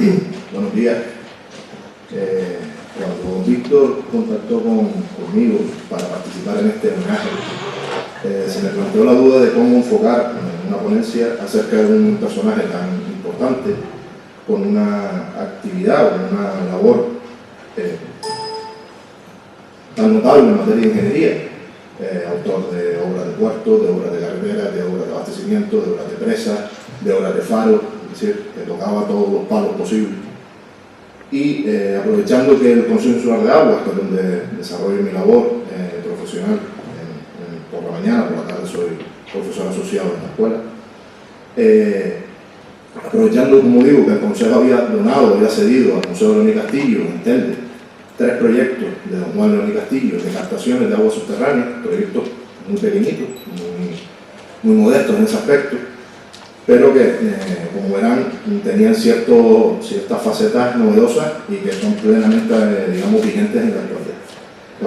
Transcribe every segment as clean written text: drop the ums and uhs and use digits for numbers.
Buenos días. Cuando Víctor contactó conmigo para participar en este homenaje, se me planteó la duda de cómo enfocar una ponencia acerca de un personaje tan importante, con una actividad o una labor tan notable en materia de ingeniería, autor de obras de puertos, de obras de carreteras, de obras de abastecimiento, de obras de presas, de obras de faros, es decir, que tocaba todos los palos posibles. Y aprovechando que el Consejo Insular de Aguas, que es donde desarrollo mi labor profesional, por la mañana, por la tarde soy profesor asociado en la escuela, aprovechando, como digo, que el Consejo había donado, había cedido al Museo de León y Castillo, en Telde, 3 proyectos de don Juan León y Castillo de captaciones de aguas subterráneas, proyectos muy pequeñitos, muy modestos en ese aspecto, pero que, como verán, tenían ciertas facetas novedosas y que son plenamente, digamos, vigentes en la actualidad.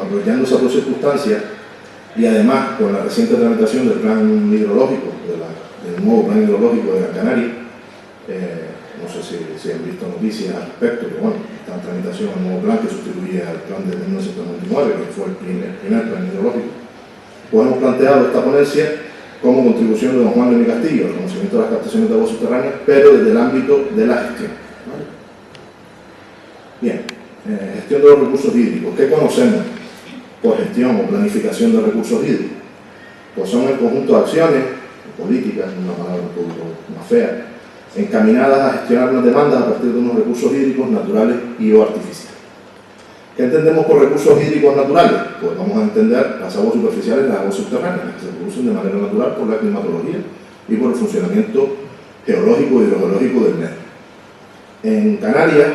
Aprovechando esas 2 circunstancias y además con la reciente tramitación del plan hidrológico, del nuevo plan hidrológico de Gran Canaria, no sé si han visto noticias al respecto, pero bueno, está en tramitación el nuevo plan que sustituye al plan de 1999, que fue el primer plan hidrológico. Pues hemos planteado esta ponencia como contribución de don Juan León y Castillo al conocimiento de las captaciones de aguas subterráneas, pero desde el ámbito de la gestión. ¿Vale? Bien, gestión de los recursos hídricos. ¿Qué conocemos por gestión o planificación de recursos hídricos? Pues son el conjunto de acciones, políticas, una palabra un poco más fea, encaminadas a gestionar las demandas a partir de unos recursos hídricos naturales y o artificiales. ¿Qué entendemos por recursos hídricos naturales? Pues vamos a entender las aguas superficiales y las aguas subterráneas, que se producen de manera natural por la climatología y por el funcionamiento geológico y hidrogeológico del medio. En Canarias,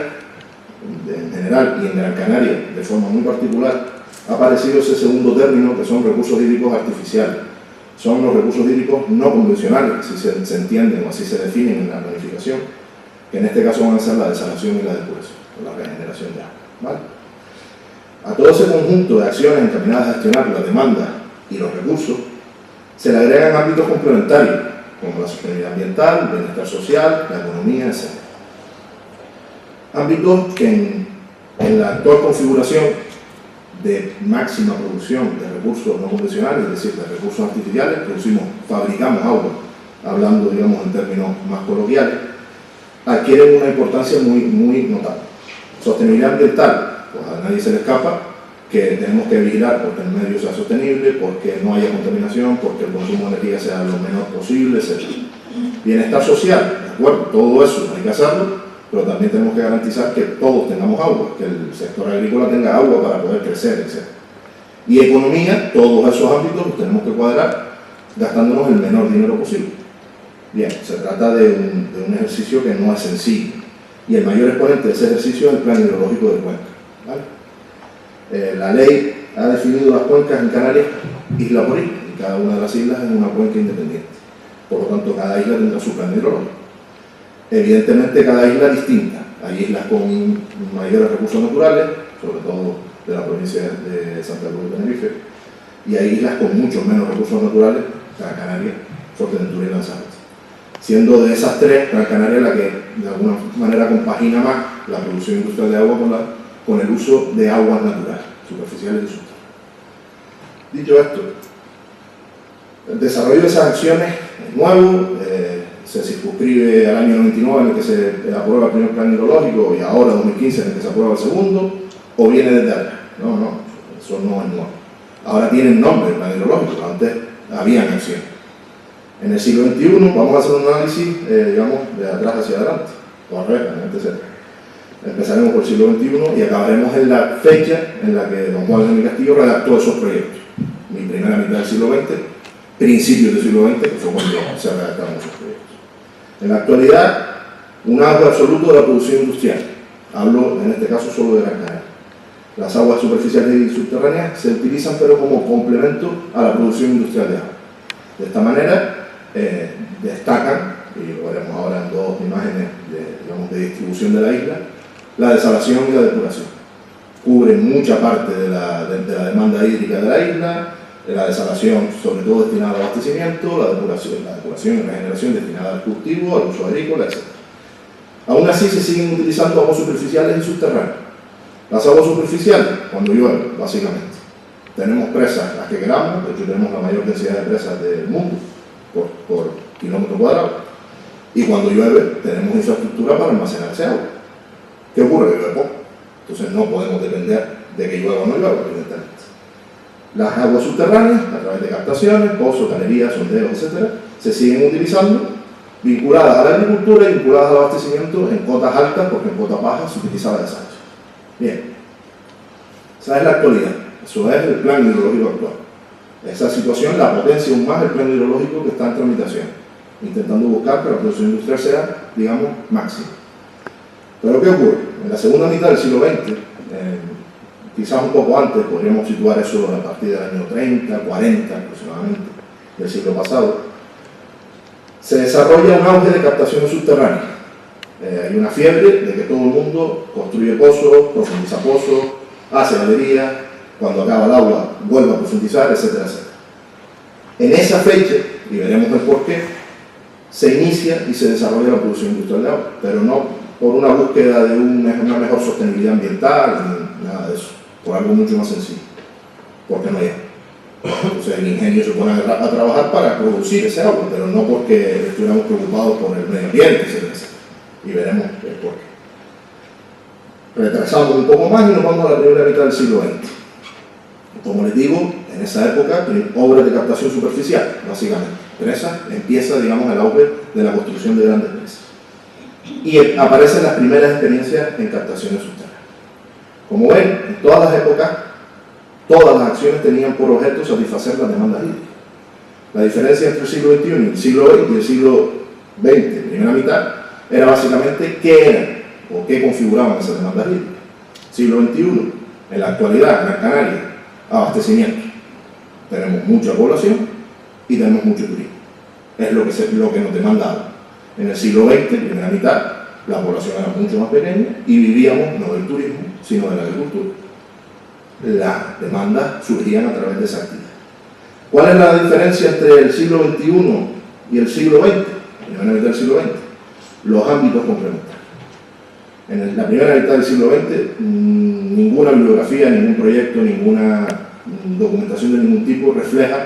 en general, y en Gran Canaria, de forma muy particular, ha aparecido ese segundo término, que son recursos hídricos artificiales. Son los recursos hídricos no convencionales, si se entienden o así se definen en la planificación, que en este caso van a ser la desalación y la depuración, o la regeneración de agua. ¿Vale? A todo ese conjunto de acciones encaminadas a gestionar la demanda y los recursos, se le agregan ámbitos complementarios, como la sostenibilidad ambiental, el bienestar social, la economía, etc. Ámbitos que en la actual configuración de máxima producción de recursos no convencionales, es decir, de recursos artificiales, fabricamos agua, hablando, digamos, en términos más coloquiales, adquieren una importancia muy notable. Sostenibilidad ambiental, pues a nadie se le escapa que tenemos que vigilar porque el medio sea sostenible, porque no haya contaminación, porque el consumo de energía sea lo menor posible, etc. Bienestar social, de acuerdo, todo eso hay que hacerlo, pero también tenemos que garantizar que todos tengamos agua, que el sector agrícola tenga agua para poder crecer, etc. Y economía, todos esos ámbitos los tenemos que cuadrar gastándonos el menor dinero posible. Bien, se trata de un ejercicio que no es sencillo, y el mayor exponente de ese ejercicio es el plan hidrológico de cuenca. ¿Vale? La ley ha definido las cuencas en Canarias isla por isla, y cada una de las islas es una cuenca independiente. Por lo tanto, cada isla tendrá su plan hidrológico. Evidentemente, cada isla distinta. Hay islas con mayores recursos naturales, sobre todo de la provincia de Santa Cruz de Tenerife, y hay islas con muchos menos recursos naturales, Gran Canaria, Fuerteventura y Lanzarote. Siendo de esas 3, Gran Canaria la que de alguna manera compagina más la producción industrial de agua con el uso de aguas naturales, superficiales y subterráneas. Dicho esto, el desarrollo de esas acciones es nuevo, se circunscribe al año 99 en el que se aprueba el primer plan hidrológico y ahora 2015 en el que se aprueba el segundo, o viene desde allá. No, eso no es nuevo. Ahora tienen nombre el plan hidrológico, pero antes habían acciones. En el siglo XXI vamos a hacer un análisis, digamos, de atrás hacia adelante, o al revés, empezaremos por el siglo XXI y acabaremos en la fecha en la que don Juan León y Castillo redactó esos proyectos. Mi primera mitad del siglo XX, principios del siglo XX, que fue cuando se redactaron esos proyectos. En la actualidad, un auge absoluto de la producción industrial. Hablo, en este caso, solo de Gran Canaria. Las aguas superficiales y subterráneas se utilizan, pero como complemento a la producción industrial de agua. De esta manera, destacan, y lo veremos ahora en 2 imágenes de distribución de la isla, la desalación y la depuración. Cubren mucha parte de la demanda hídrica de la isla, la desalación sobre todo destinada al abastecimiento, la depuración y regeneración destinada al cultivo, al uso agrícola, etc. Aún así se siguen utilizando aguas superficiales y subterráneas. Las aguas superficiales, cuando llueve, básicamente. Tenemos presas las que queramos, de hecho tenemos la mayor densidad de presas del mundo por kilómetro cuadrado. Y cuando llueve, tenemos infraestructura para almacenar ese agua. ¿Qué ocurre? Que llueve poco. Entonces no podemos depender de que llueva o no llueva, evidentemente. Las aguas subterráneas, a través de captaciones, pozos, galerías, sondeos, etc., se siguen utilizando, vinculadas a la agricultura y vinculadas al abastecimiento en cotas altas, porque en cotas bajas se utilizaba desacho. Bien, esa es la actualidad, eso es el plan hidrológico actual. Esa situación la potencia aún más el plan hidrológico que está en tramitación, intentando buscar que la producción industrial sea, digamos, máxima. Pero ¿qué ocurre? En la segunda mitad del siglo XX, quizás un poco antes, podríamos situar eso a partir del año 30, 40 aproximadamente, del siglo pasado, se desarrolla un auge de captaciones subterráneas. Hay una fiebre de que todo el mundo construye pozos, profundiza pozos, hace galerías, cuando acaba el agua vuelve a profundizar, etcétera, etcétera. En esa fecha, y veremos el porqué, se inicia y se desarrolla la producción industrial de agua, pero no por una búsqueda de una mejor sostenibilidad ambiental, ni nada de eso, por algo mucho más sencillo, porque no hay agua. Entonces el ingenio se pone a trabajar para producir ese agua, pero no porque estuviéramos preocupados por el medio ambiente, etcétera, etcétera. Y veremos el porqué. Retrasamos un poco más y nos vamos a la primera mitad del siglo XX. Como les digo, en esa época, obras de captación superficial, básicamente. Presas, empieza, digamos, el auge de la construcción de grandes presas. Y aparecen las primeras experiencias en captaciones subterráneas. Como ven, en todas las épocas, todas las acciones tenían por objeto satisfacer las demandas hídricas. La diferencia entre el siglo XXI y el siglo XX y el siglo XX, primera mitad, era básicamente qué eran o qué configuraban esas demandas hídricas. Siglo XXI, en la actualidad, en Gran Canaria, abastecimiento. Tenemos mucha población y tenemos mucho turismo. Es lo que nos demanda agua. En el siglo XX, primera mitad, la población era mucho más pequeña y vivíamos no del turismo, sino de la agricultura. Las demandas surgían a través de esa actividad. ¿Cuál es la diferencia entre el siglo XXI y el siglo XX? Primera mitad del siglo XX. Los ámbitos complementarios. En la primera mitad del siglo XX, ninguna bibliografía, ningún proyecto, ninguna documentación de ningún tipo refleja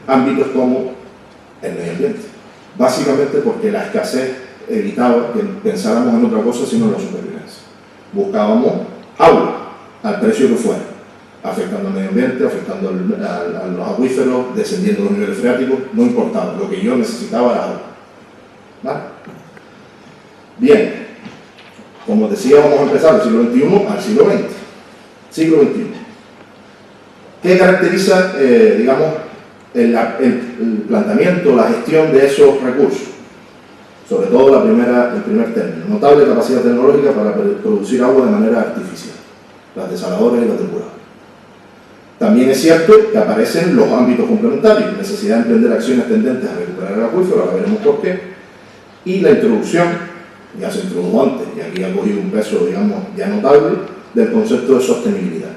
ámbitos como el medio ambiente. Básicamente porque la escasez evitaba que pensáramos en otra cosa sino en la supervivencia. Buscábamos agua al precio que fuera, afectando al medio ambiente, afectando a los acuíferos, descendiendo los niveles freáticos, no importaba. Lo que yo necesitaba era agua. ¿Vale? Bien, como decía, vamos a empezar del siglo XXI al siglo XX. Siglo XXI. ¿Qué caracteriza, digamos, el planteamiento, la gestión de esos recursos? Sobre todo el primer término. Notable capacidad tecnológica para producir agua de manera artificial. Las desaladoras y las depuradoras. También es cierto que aparecen los ámbitos complementarios, necesidad de emprender acciones tendentes a recuperar el acuífero, ahora veremos por qué, y la introducción, ya se introdujo antes, y aquí ha cogido un peso, digamos, ya notable, del concepto de sostenibilidad.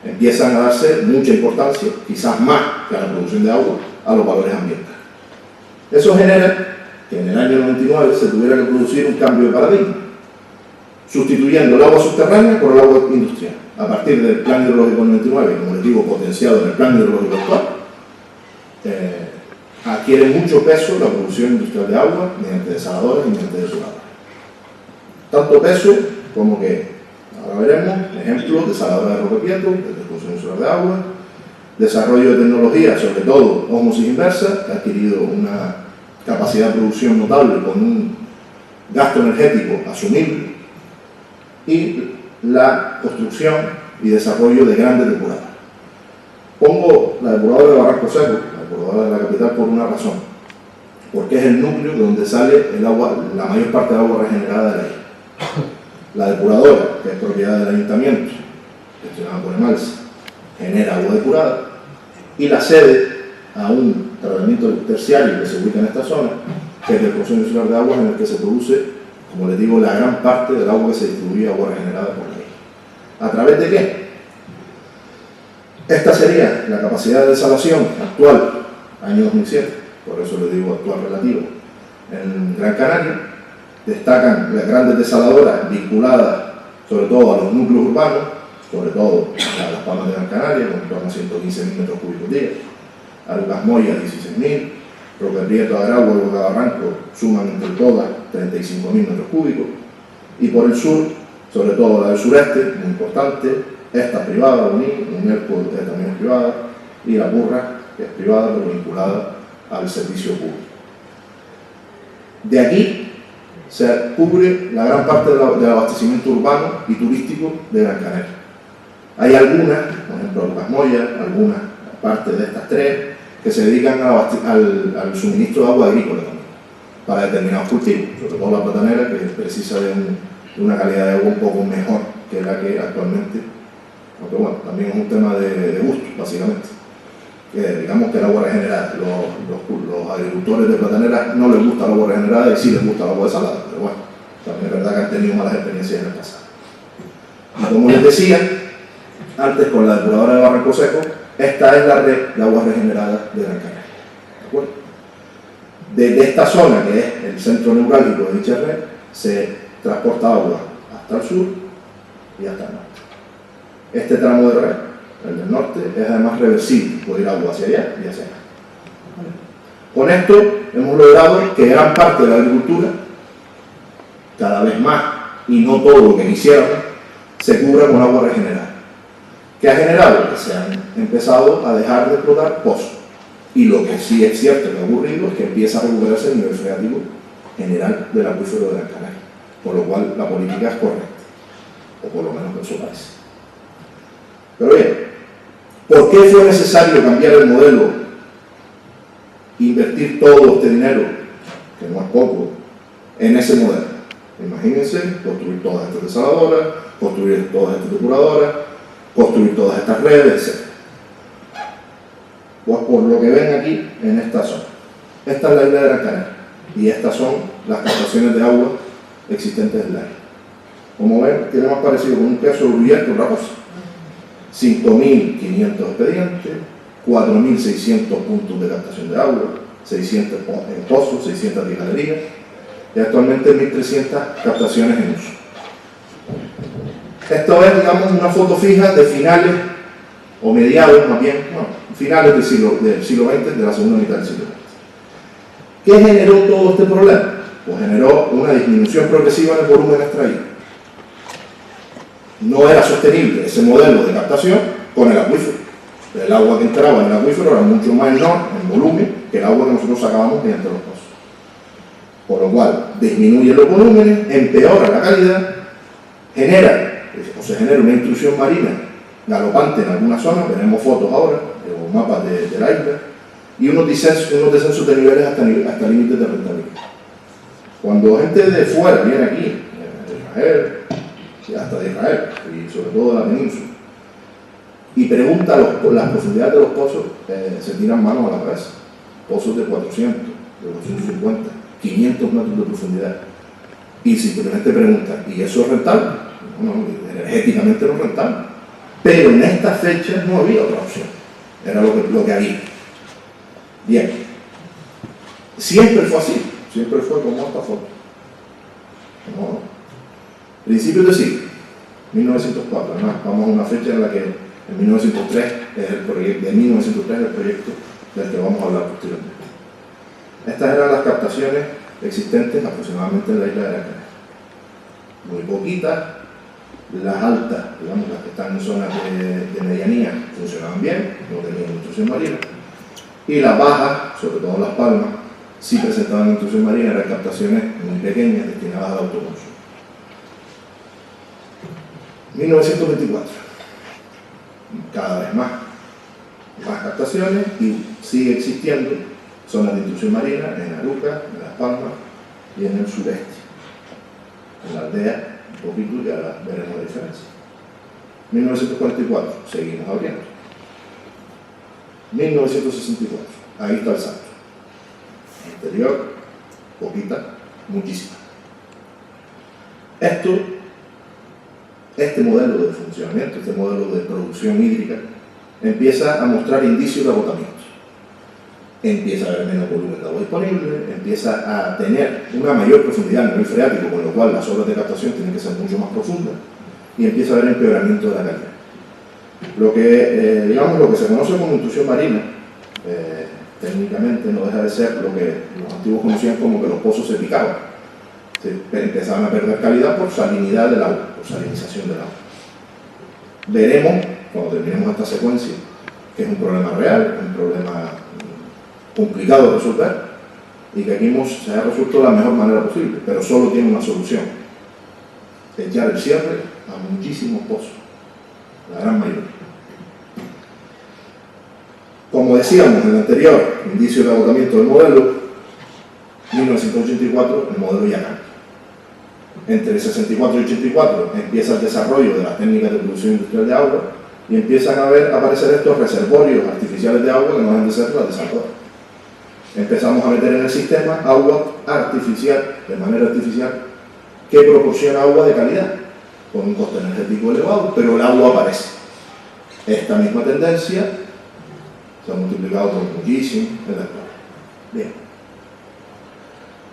Empiezan a darse mucha importancia, quizás más que a la producción de agua, a los valores ambientales. Eso genera que en el año 99 se tuviera que producir un cambio de paradigma, sustituyendo el agua subterránea por el agua industrial. A partir del plan hidrológico 99, como les digo, potenciado en el plan hidrológico actual, adquiere mucho peso la producción industrial de agua mediante desaladoras y mediante desaladoras. Tanto peso como que, ahora veremos, ejemplos, desaladora de Roque Prieto, de distribución insular de agua, desarrollo de tecnología, sobre todo ósmosis inversa, que ha adquirido una capacidad de producción notable con un gasto energético asumible, y la construcción y desarrollo de grandes depuradoras. Pongo la depuradora de Barranco Seco, la depuradora de la capital, por una razón, porque es el núcleo de donde sale el agua, la mayor parte del agua regenerada de la isla. La depuradora, que es propiedad del ayuntamiento, gestionada por Emalsa, genera agua depurada, y la sede a un tratamiento terciario que se ubica en esta zona, que es el proceso insular de agua, en el que se produce, como les digo, la gran parte del agua que se distribuye agua regenerada por la isla. ¿A través de qué? Esta sería la capacidad de desalación actual, año 2007, por eso le digo actual relativo, en Gran Canaria, Destacan las grandes desaladoras vinculadas sobre todo a los núcleos urbanos, sobre todo a Las Palmas de Gran Canaria, con en torno a 115.000 metros cúbicos día, Arucas Moya 16.000, Roque Prieto, Agragua y Boca Barranco suman entre todas 35.000 metros cúbicos, y por el sur, sobre todo la del sureste, muy importante, esta privada, Unirco también es privada, y la Burra, que es privada pero vinculada al servicio público. De aquí se cubre la gran parte del abastecimiento urbano y turístico de Gran Canaria. Hay algunas, por ejemplo, Arucas Moya, algunas partes de estas tres, que se dedican al suministro de agua agrícola también, para determinados cultivos, sobre todo la platanera, que precisa de una calidad de agua un poco mejor que la que actualmente, aunque bueno, también es un tema de gusto, básicamente. Digamos que el agua regenerada, los agricultores de platanera no les gusta el agua regenerada y sí les gusta el agua desalada, pero bueno, también es verdad que han tenido malas experiencias en el pasado. Y como les decía, antes con la depuradora de Barranco Seco, esta es la red de aguas regeneradas de Gran Canaria. ¿De acuerdo? Desde esta zona, que es el centro neurálgico de dicha red, se transporta agua hasta el sur y hasta el norte. Este tramo de red, el del norte, es además reversible, puede ir agua hacia allá y hacia acá. Con esto hemos logrado que gran parte de la agricultura, cada vez más, y no todo lo que quisiéramos, se cubra con agua regenerada. ¿Qué ha generado? Que se han empezado a dejar de explotar pozos. Y lo que sí es cierto que ha ocurrido es que empieza a recuperarse el nivel freático general del acuífero de Gran Canaria. Por lo cual la política es correcta, o por lo menos eso parece. Pero bien, ¿por qué fue necesario cambiar el modelo, invertir todo este dinero, que no es poco, en ese modelo? Imagínense construir todas estas desaladoras, construir todas estas depuradoras, construir todas estas redes, etc. Pues por lo que ven aquí en esta zona. Esta es la isla de Gran Canaria y estas son las captaciones de agua existentes en la isla. Como ven, tiene más parecido con un queso gruyère que otra cosa. 5.500 expedientes, 4.600 puntos de captación de agua, 600 pozos, 600 galerías y actualmente 1.300 captaciones en uso. Esto es, digamos, una foto fija de finales o mediados, más bien, no, finales del siglo XX, de la segunda mitad del siglo XX. ¿Qué generó todo este problema? Pues generó una disminución progresiva del volumen extraído. No era sostenible ese modelo de captación con el acuífero. El agua que entraba en el acuífero era mucho más enorme en volumen que el agua que nosotros sacábamos mediante los pozos. Por lo cual, disminuye los volúmenes, empeora la calidad, se genera una intrusión marina galopante en algunas zonas, tenemos fotos ahora, o mapas de la isla, y unos descensos de niveles hasta límites de rentabilidad. Cuando gente de fuera viene aquí, de Israel, hasta de Israel, y sobre todo de la península, y pregunta las profundidades de los pozos, se tiran manos a la cabeza. Pozos de 400, de 250, 500 metros de profundidad. Y simplemente preguntan, ¿y eso es rentable? No, energéticamente no es rentable. Pero en estas fechas no había otra opción. Era lo que había. Bien. Siempre fue así. Siempre fue como esta foto. Como principios del siglo, 1904. Además, vamos a una fecha en la que en 1903 es el proyecto, del que vamos a hablar posteriormente. Estas eran las captaciones existentes aproximadamente en la isla de Gran Canaria. Muy poquitas. Las altas, digamos, las que están en zonas de medianía, funcionaban bien, no tenían intrusión marina. Y las bajas, sobre todo Las Palmas, sí presentaban intrusión marina, eran captaciones muy pequeñas destinadas al autoconsumo. 1924. Cada vez más captaciones y sigue existiendo zonas de intrusión marina en Arucas, en Las Palmas y en el sureste. En la aldea, un poquito, y ahora veremos la diferencia. 1944, seguimos abriendo. 1964, ahí está el salto. Anterior, poquita, muchísima. Este modelo de funcionamiento, este modelo de producción hídrica, empieza a mostrar indicios de agotamiento. empieza a haber menos volumen de agua disponible, empieza a tener una mayor profundidad a nivel freático, con lo cual las obras de captación tienen que ser mucho más profundas, y empieza a haber empeoramiento de la calidad. Lo que, digamos, lo que se conoce como intrusión marina, técnicamente no deja de ser lo que los antiguos conocían como que los pozos se picaban. Empezaban a perder calidad por salinidad del agua, por salinización del agua. Veremos, cuando terminemos esta secuencia, que es un problema real, un problema complicado de resolver, y que aquí se ha resuelto de la mejor manera posible, pero solo tiene una solución: echar el cierre a muchísimos pozos, la gran mayoría. Como decíamos en el anterior indicio de agotamiento del modelo, 1984 el modelo ya cambia. Entre el 64 y 84 empieza el desarrollo de las técnicas de producción industrial de agua y empiezan a aparecer estos reservorios artificiales de agua que no dejan de ser las desaladoras. Empezamos a meter en el sistema agua artificial, de manera artificial, que proporciona agua de calidad, con un coste energético elevado, pero el agua aparece. Esta misma tendencia se ha multiplicado por muchísimo en la historia. Bien.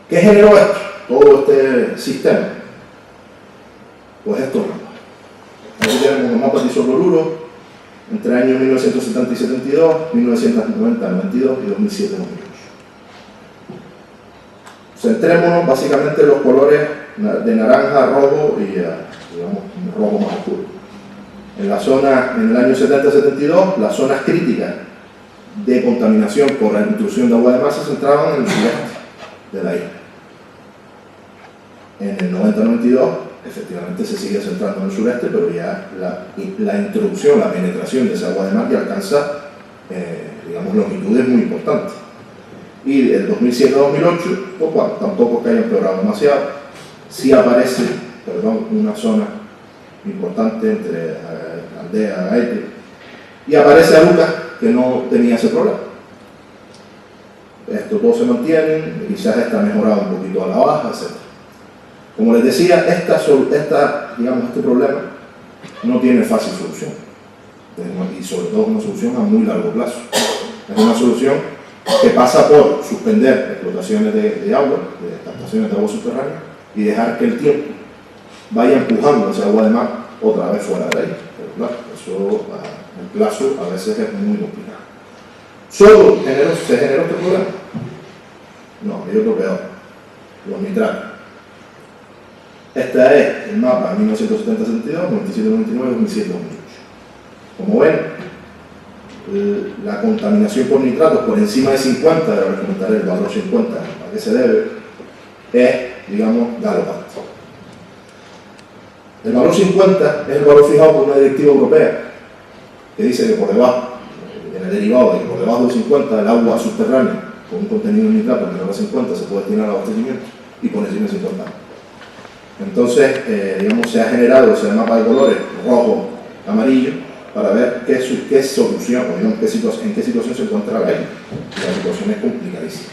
¿Qué generó esto? Todo este sistema. Pues estos mapas. Aquí tenemos los mapas de isocloruros entre años 1970 y 72, 1990, 92 y 2007, 2008. Centrémonos básicamente en los colores de naranja, rojo y, digamos, rojo más oscuro. En la zona, en el año 70-72, las zonas críticas de contaminación por la intrusión de agua de mar se centraban en el sureste de la isla. En el 90-92, efectivamente se sigue centrando en el sureste, pero ya la introducción, la penetración de esa agua de mar ya alcanza, digamos, longitudes muy importantes. Y del 2007-2008, pues bueno, tampoco es que haya empeorado demasiado. Sí aparece, una zona importante entre Aldea, Gaete, y aparece Aruca, que no tenía ese problema. Esto todo se mantiene, quizás está mejorado un poquito a la baja, etc. Como les decía, este problema no tiene fácil solución, y sobre todo una solución a muy largo plazo. Es una solución que pasa por suspender explotaciones de agua, de captaciones de agua subterránea, y dejar que el tiempo vaya empujando esa agua de mar otra vez fuera de ahí. Pero claro, eso en plazo a veces es muy complicado. ¿Solo se generó este problema? No, hay otro peor: los nitratos. Este es el mapa 1970-72, 97-99, 2007-2008. Como ven, la contaminación por nitratos por encima de 50, ahora les comentaré el valor 50 a qué se debe, es, digamos, galopante. El valor 50 es el valor fijado por una directiva europea que dice que por debajo, en el derivado de que por debajo de 50 el agua subterránea con un contenido de nitrato menor a 50 se puede destinar al abastecimiento, y por encima de 50. Entonces, digamos, se ha generado ese mapa de colores rojo, amarillo, para ver qué solución, o digamos, en qué situación se encuentra la isla. La situación es complicadísima.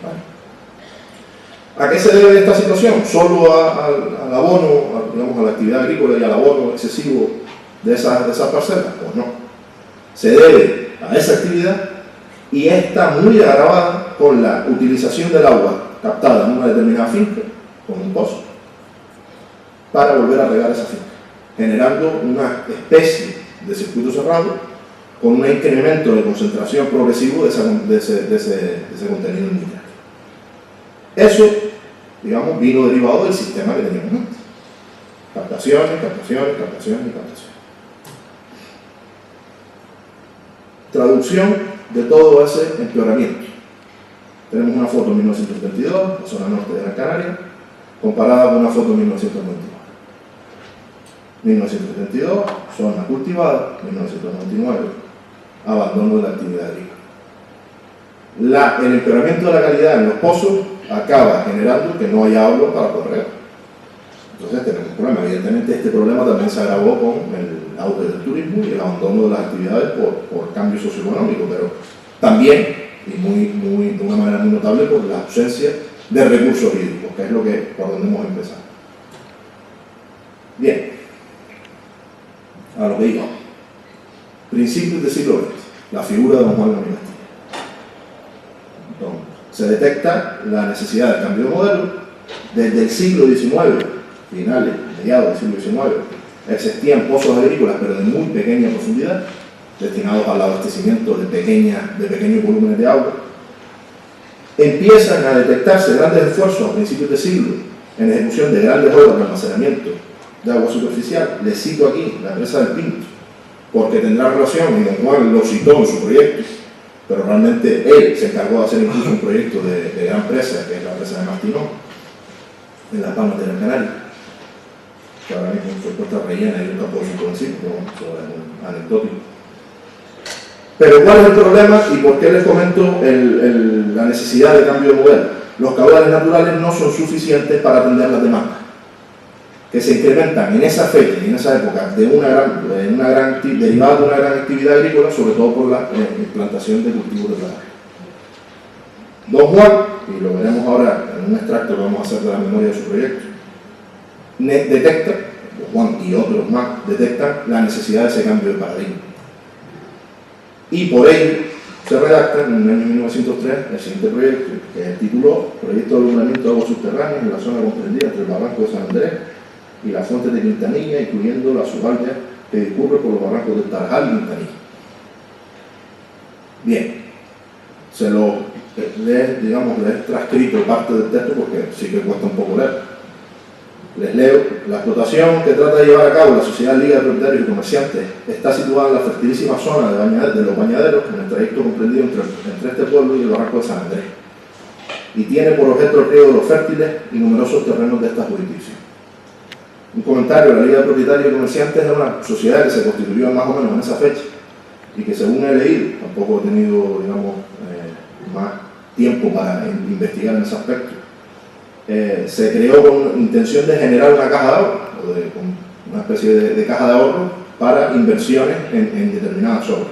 ¿Vale? ¿A qué se debe esta situación? ¿Solo al abono, digamos, a la actividad agrícola y al abono excesivo de esas parcelas? Pues no. Se debe a esa actividad, y está muy agravada con la utilización del agua captada en una determinada finca, con un pozo, para volver a regar esa finca, generando una especie de circuito cerrado con un incremento de concentración progresivo de ese contenido en nitrato. Eso, digamos, vino derivado del sistema que teníamos antes. Captaciones. Traducción de todo ese empeoramiento. Tenemos una foto en 1972, la zona norte de Gran Canaria, comparada con una foto en 1999. 1972, zona cultivada; 1999, abandono de la actividad agrícola. El empeoramiento de la calidad en los pozos acaba generando que no haya agua para correr. Entonces tenemos un problema. Evidentemente este problema también se agravó con el auge del turismo y el abandono de las actividades por cambio socioeconómico, pero también, y de una manera muy notable, por la ausencia de recursos hídricos, que es por donde hemos empezado. Bien. A lo que digo, principios del siglo XX, la figura de don Juan Gamio Castilla. se detecta la necesidad de cambio de modelo. Desde el siglo XIX, finales, mediados del siglo XIX, existían pozos agrícolas, pero de muy pequeña profundidad, destinados al abastecimiento de pequeños volúmenes de agua. Empiezan a detectarse grandes esfuerzos a principios de siglo en ejecución de grandes obras de almacenamiento de agua superficial. Les cito aquí la presa del Pinto, porque tendrá relación, y don Juan lo citó en su proyecto, pero realmente él se encargó de hacer incluso un proyecto de gran presa, que es la presa de Martinón, en Las Palmas de Gran Canaria, que ahora mismo fue puesta rellena y nunca puedo decir, pero bueno, eso es un anecdótico. Pero ¿cuál es el problema y por qué les comento la necesidad de cambio de modelo? Los caudales naturales no son suficientes para atender las demandas, que se incrementan en esa fecha y en esa época derivada de una gran actividad agrícola, sobre todo por la implantación de cultivos de plata. Don Juan, y lo veremos ahora en un extracto que vamos a hacer de la memoria de su proyecto, detecta, Don Juan y otros más, detectan la necesidad de ese cambio de paradigma. Y por ello se redacta en el año 1903 el siguiente proyecto, que se tituló Proyecto de alumbramiento de aguas subterráneas en la zona comprendida entre el barranco de San Andrés y las fuentes de Quintanilla, incluyendo la subalya que discurre por los barrancos de Tarajal y Quintanilla. Bien, les he transcrito parte del texto porque sí que cuesta un poco leer. Les leo: la explotación que trata de llevar a cabo la Sociedad Liga de Propietarios y Comerciantes está situada en la fertilísima zona de los bañaderos, en el trayecto comprendido entre este pueblo y el barranco de San Andrés, y tiene por objeto el riego de los fértiles y numerosos terrenos de esta jurisdicción. Un comentario: la Liga de Propietarios y Comerciantes es una sociedad que se constituyó más o menos en esa fecha y que, según he leído, tampoco he tenido, más tiempo para investigar en ese aspecto, se creó con intención de generar una caja de ahorro, una especie de caja de ahorro para inversiones en determinadas obras.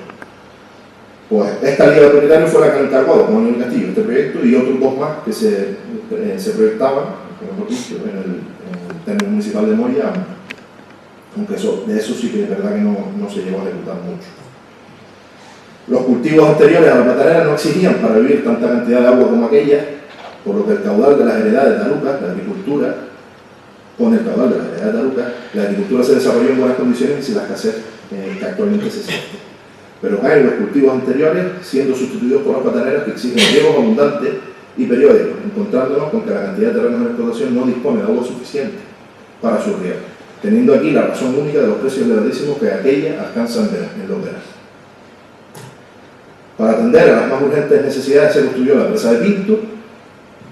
Pues esta Liga de Propietarios fue la que encargó, como en el Castillo, este proyecto y otros dos más que se proyectaban, mejor dicho, en el término municipal de Moya, aunque de eso sí que es verdad que no se llegó a ejecutar mucho. Los cultivos anteriores a la platanera no exigían para vivir tanta cantidad de agua como aquella, por lo que el caudal de las heredades de Tarucas, la agricultura, la agricultura se desarrolló en buenas condiciones y sin la escasez que actualmente se siente. Pero caen los cultivos anteriores siendo sustituidos por las plataneras que exigen riegos abundantes y periódicos, encontrándonos con que la cantidad de terrenos en explotación no dispone de agua suficiente para su riego, teniendo aquí la razón única de los precios elevadísimos que aquella alcanzan en los veranos. Para atender a las más urgentes necesidades se construyó la presa de Pinto,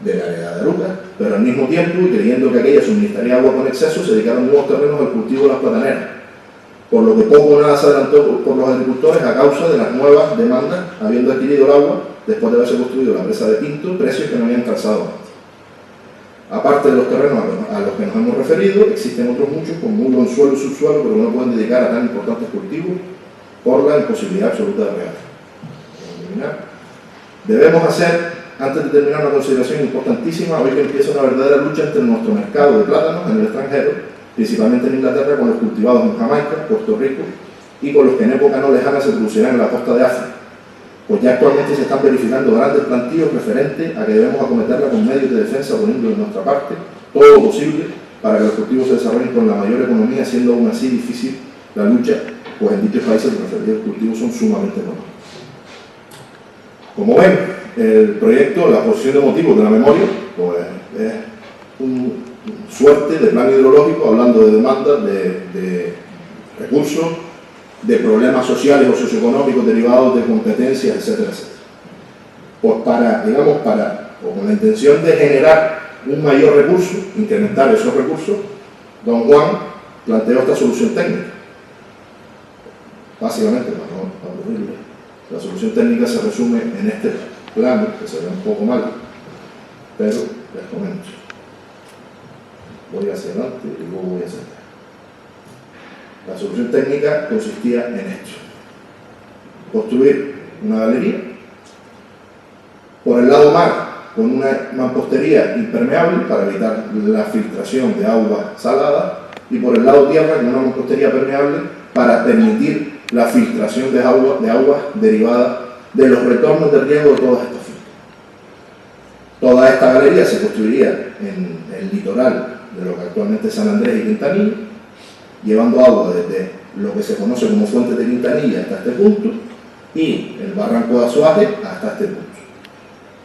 de la heredad de Tarucas, pero al mismo tiempo, y creyendo que aquella suministraría agua con exceso, se dedicaron nuevos terrenos al cultivo de las plataneras, por lo que poco o nada se adelantó por los agricultores a causa de las nuevas demandas, habiendo adquirido el agua después de haberse construido la presa de Pinto, precios que no habían calzado antes. Aparte de los terrenos a los que nos hemos referido, existen otros muchos con muy buen suelo y subsuelo, pero que no pueden dedicar a tan importantes cultivos por la imposibilidad absoluta de regar. Debemos hacer, antes de terminar, una consideración importantísima, hoy que empieza una verdadera lucha entre nuestro mercado de plátanos en el extranjero, principalmente en Inglaterra, con los cultivados en Jamaica, Puerto Rico, y con los que en época no lejana se producirán en la costa de África, pues ya actualmente se están verificando grandes plantíos referentes a que debemos acometerla con medios de defensa, poniendo de nuestra parte todo lo posible para que los cultivos se desarrollen con la mayor economía, siendo aún así difícil la lucha, pues en dichos países los referidos cultivos son sumamente económicos. Como ven, el proyecto, la exposición de motivos de la memoria, pues es un suerte de plan hidrológico, hablando de demandas, de recursos, de problemas sociales o socioeconómicos derivados de competencias, etcétera, etcétera. Pues con la intención de generar un mayor recurso, incrementar esos recursos, don Juan planteó esta solución técnica. Básicamente, para no aburrirle, la solución técnica se resume en este plano, que se ve un poco mal, pero les comento. Voy hacia adelante y luego voy hacia atrás. La solución técnica consistía en esto: construir una galería, por el lado mar, con una mampostería impermeable para evitar la filtración de agua salada, y por el lado tierra, con una mampostería permeable para permitir la filtración de agua derivada de los retornos de riego de todas estas fincas. Toda esta galería se construiría en el litoral de lo que actualmente es San Andrés y Quintanilla, llevando agua desde lo que se conoce como Fuente de Quintanilla hasta este punto y el barranco de Azuaje hasta este punto.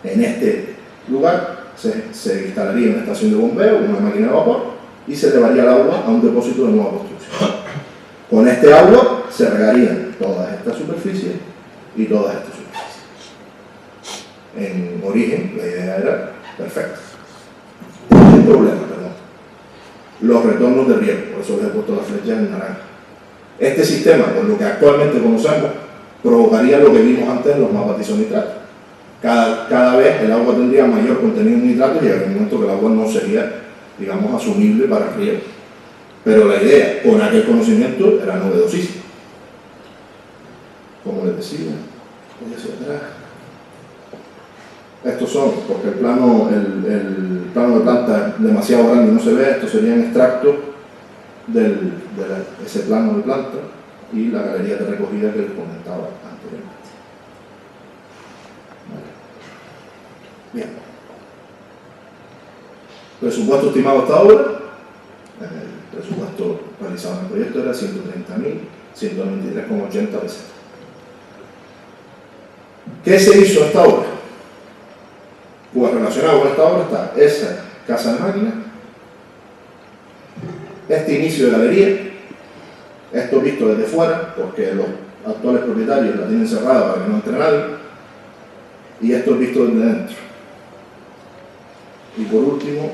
En este lugar se instalaría una estación de bombeo, una máquina de vapor, y se llevaría el agua a un depósito de nueva construcción. Con este agua se regarían todas estas superficies y todas estas superficies. En origen, la idea era perfecta. El problema, perdón, los retornos de riego, por eso les he puesto la flecha en naranja. Este sistema, con lo que actualmente conocemos, provocaría lo que vimos antes en los mapas de isonitrato. Cada vez el agua tendría mayor contenido en nitrato y llegaría un momento que el agua no sería, digamos, asumible para el riego. Pero la idea, con aquel conocimiento, era novedosísima. Como les decía, voy hacia atrás. Estos son, porque el plano de planta es demasiado grande y no se ve, estos serían extractos de ese plano de planta y la galería de recogida que les comentaba anteriormente. Bien. Presupuesto estimado hasta ahora. El presupuesto realizado en el proyecto era 130.193,80 pesetas. ¿Qué se hizo hasta ahora? Pues relacionado con esta obra está esa casa de máquinas, este inicio de galería, esto visto desde fuera, porque los actuales propietarios la tienen cerrada para que no entre nadie, y esto es visto desde dentro. Y por último,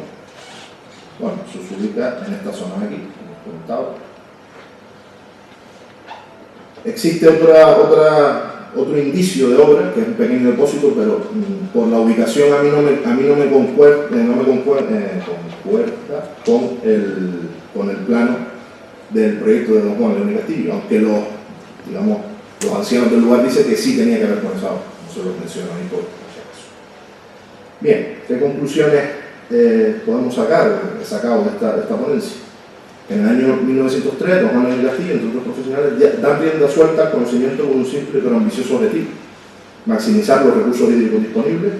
bueno, se ubica en esta zona de aquí, como os comentaba. Existe otro indicio de obra, que es un pequeño depósito, pero por la ubicación a mí no me concuerda con el plano del proyecto de Don Juan León y Castillo, aunque los ancianos del lugar dicen que sí tenía que ver con esa obra, no se lo menciono ahí por si acaso. Bien, ¿qué conclusiones podemos sacar, he sacado de esta ponencia? En el año 1903, Don Juan León y Castillo, entre otros profesionales, dan rienda suelta al conocimiento con un simple pero ambicioso objetivo: maximizar los recursos hídricos disponibles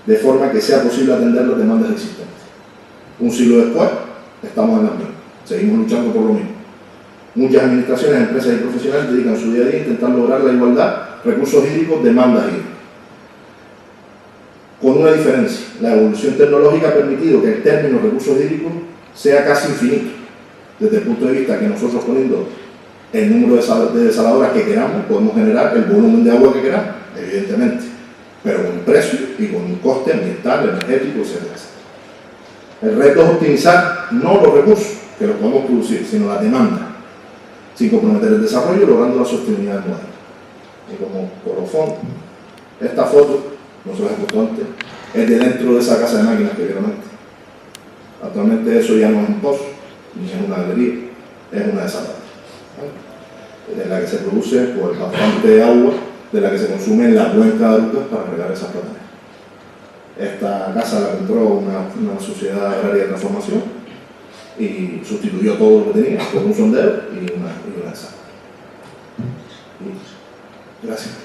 de forma que sea posible atender las demandas existentes. Un siglo después, estamos en la misma, seguimos luchando por lo mismo. Muchas administraciones, empresas y profesionales dedican su día a día a intentar lograr la igualdad, recursos hídricos, demandas hídricas. Con una diferencia: la evolución tecnológica ha permitido que el término recursos hídricos sea casi infinito, desde el punto de vista que nosotros, poniendo el número de desaladoras que queramos, podemos generar el volumen de agua que queramos, evidentemente, pero con un precio y con un coste ambiental, energético, etc. El reto es optimizar no los recursos que los podemos producir, sino la demanda, sin comprometer el desarrollo, logrando la sostenibilidad del modelo. Y como colofón, esta foto, no se las he puesto antes, es de dentro de esa casa de máquinas que vieron antes. Actualmente eso ya no es un pozo, ni es una galería, es una desaladora, ¿vale? En la que se produce pues, bastante agua, de la que se consume en la cuenca de Arucas para regar esas plataneras. Esta casa la compró una sociedad agraria de transformación y sustituyó todo lo que tenía por un sondeo y una desaladora. Gracias.